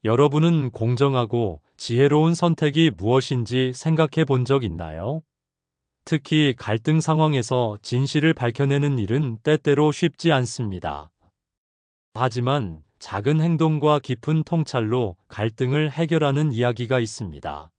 여러분은 공정하고 지혜로운 선택이 무엇인지 생각해 본 적 있나요? 특히 갈등 상황에서 진실을 밝혀내는 일은 때때로 쉽지 않습니다. 하지만 작은 행동과 깊은 통찰로 갈등을 해결하는 이야기가 있습니다.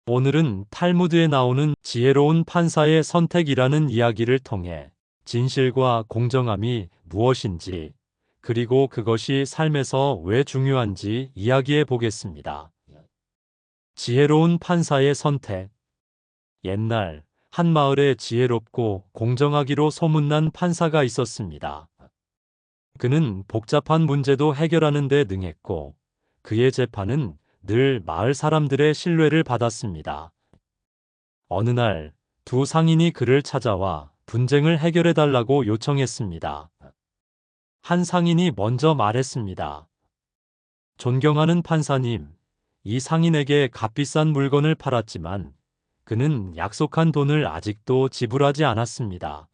오늘은 탈무드에 나오는 지혜로운 판사의 선택이라는 이야기를 통해 진실과 공정함이 무엇인지, 그리고 그것이 삶에서 왜 중요한지 이야기해 보겠습니다. 지혜로운 판사의 선택. 옛날 한 마을에 지혜롭고 공정하기로 소문난 판사가 있었습니다. 그는 복잡한 문제도 해결하는 데 능했고, 그의 재판은 늘 마을 사람들의 신뢰를 받았습니다. 어느 날, 두 상인이 그를 찾아와 분쟁을 해결해 달라고 요청했습니다. 한 상인이 먼저 말했습니다. 존경하는 판사님, 이 상인에게 값비싼 물건을 팔았지만 그는 약속한 돈을 아직도 지불하지 않았습니다.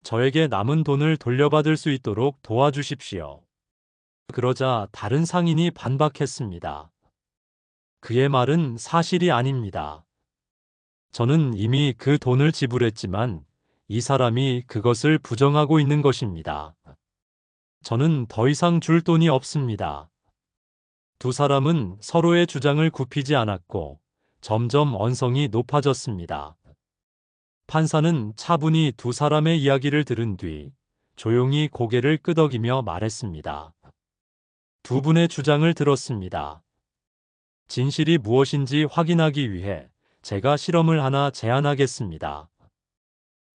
저에게 남은 돈을 돌려받을 수 있도록 도와주십시오. 그러자 다른 상인이 반박했습니다. 그의 말은 사실이 아닙니다. 저는 이미 그 돈을 지불했지만 이 사람이 그것을 부정하고 있는 것입니다. 저는 더 이상 줄 돈이 없습니다. 두 사람은 서로의 주장을 굽히지 않았고 점점 언성이 높아졌습니다. 판사는 차분히 두 사람의 이야기를 들은 뒤 조용히 고개를 끄덕이며 말했습니다. 두 분의 주장을 들었습니다. 진실이 무엇인지 확인하기 위해 제가 실험을 하나 제안하겠습니다.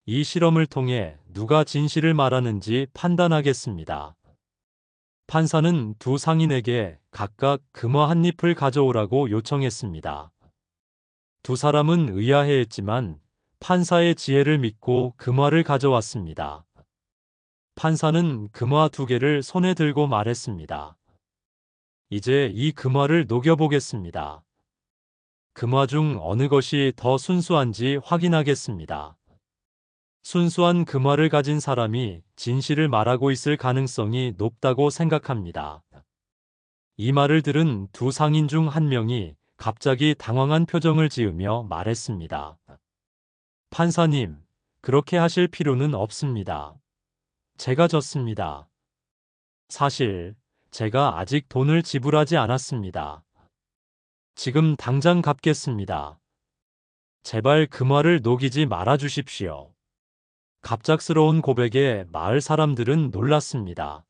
이 실험을 통해 누가 진실을 말하는지 판단하겠습니다. 판사는 두 상인에게 각각 금화 한 잎을 가져오라고 요청했습니다. 두 사람은 의아해했지만 판사의 지혜를 믿고 금화를 가져왔습니다. 판사는 금화 두 개를 손에 들고 말했습니다. 이제 이 금화를 녹여보겠습니다. 금화 중 어느 것이 더 순수한지 확인하겠습니다. 순수한 금화를 가진 사람이 진실을 말하고 있을 가능성이 높다고 생각합니다. 이 말을 들은 두 상인 중 한 명이 갑자기 당황한 표정을 지으며 말했습니다. 판사님, 그렇게 하실 필요는 없습니다. 제가 졌습니다. 사실, 제가 아직 돈을 지불하지 않았습니다. 지금 당장 갚겠습니다. 제발 금화를 녹이지 말아 주십시오. 갑작스러운 고백에 마을 사람들은 놀랐습니다.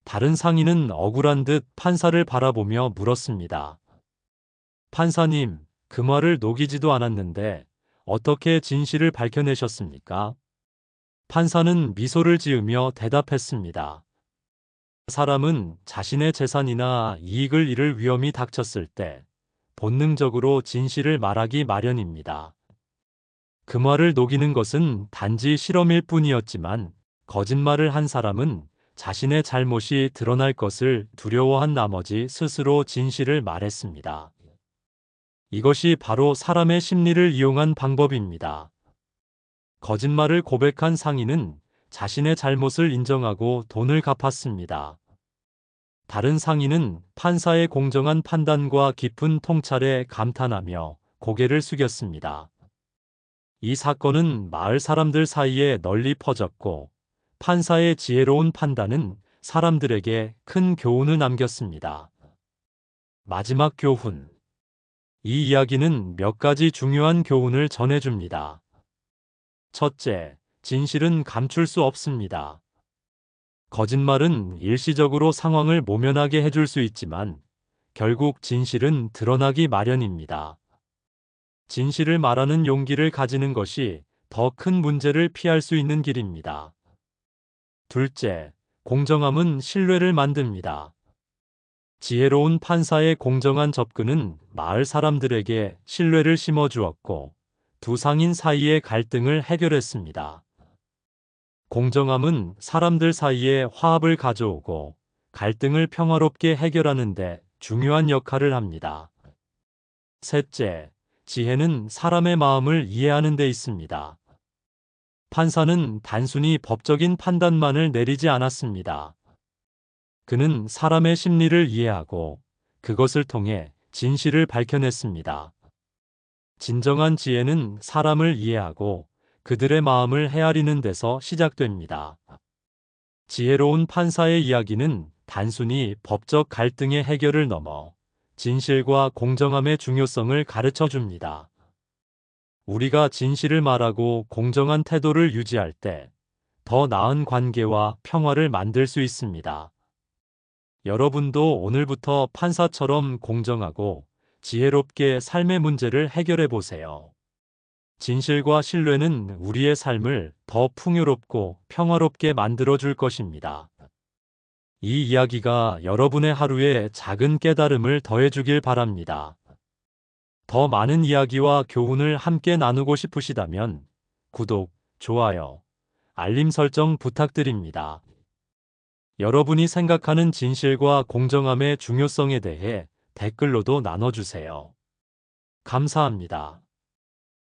다른 상인은 억울한 듯 판사를 바라보며 물었습니다. 판사님, 금화를 녹이지도 않았는데 어떻게 진실을 밝혀내셨습니까? 판사는 미소를 지으며 대답했습니다. 사람은 자신의 재산이나 이익을 잃을 위험이 닥쳤을 때 본능적으로 진실을 말하기 마련입니다. 금화를 녹이는 것은 단지 실험일 뿐이었지만 거짓말을 한 사람은 자신의 잘못이 드러날 것을 두려워한 나머지 스스로 진실을 말했습니다. 이것이 바로 사람의 심리를 이용한 방법입니다. 거짓말을 고백한 상인은 자신의 잘못을 인정하고 돈을 갚았습니다. 다른 상인은 판사의 공정한 판단과 깊은 통찰에 감탄하며 고개를 숙였습니다. 이 사건은 마을 사람들 사이에 널리 퍼졌고 판사의 지혜로운 판단은 사람들에게 큰 교훈을 남겼습니다. 마지막 교훈. 이 이야기는 몇 가지 중요한 교훈을 전해줍니다. 첫째, 진실은 감출 수 없습니다. 거짓말은 일시적으로 상황을 모면하게 해줄 수 있지만 결국 진실은 드러나기 마련입니다. 진실을 말하는 용기를 가지는 것이 더 큰 문제를 피할 수 있는 길입니다. 둘째, 공정함은 신뢰를 만듭니다. 지혜로운 판사의 공정한 접근은 마을 사람들에게 신뢰를 심어주었고 두 상인 사이의 갈등을 해결했습니다. 공정함은 사람들 사이에 화합을 가져오고 갈등을 평화롭게 해결하는 데 중요한 역할을 합니다. 셋째, 지혜는 사람의 마음을 이해하는 데 있습니다. 판사는 단순히 법적인 판단만을 내리지 않았습니다. 그는 사람의 심리를 이해하고 그것을 통해 진실을 밝혀냈습니다. 진정한 지혜는 사람을 이해하고 그들의 마음을 헤아리는 데서 시작됩니다. 지혜로운 판사의 이야기는 단순히 법적 갈등의 해결을 넘어 진실과 공정함의 중요성을 가르쳐 줍니다. 우리가 진실을 말하고 공정한 태도를 유지할 때 더 나은 관계와 평화를 만들 수 있습니다. 여러분도 오늘부터 판사처럼 공정하고 지혜롭게 삶의 문제를 해결해 보세요. 진실과 신뢰는 우리의 삶을 더 풍요롭고 평화롭게 만들어 줄 것입니다. 이 이야기가 여러분의 하루에 작은 깨달음을 더해 주길 바랍니다. 더 많은 이야기와 교훈을 함께 나누고 싶으시다면 구독, 좋아요, 알림 설정 부탁드립니다. 여러분이 생각하는 진실과 공정함의 중요성에 대해 댓글로도 나눠주세요. 감사합니다.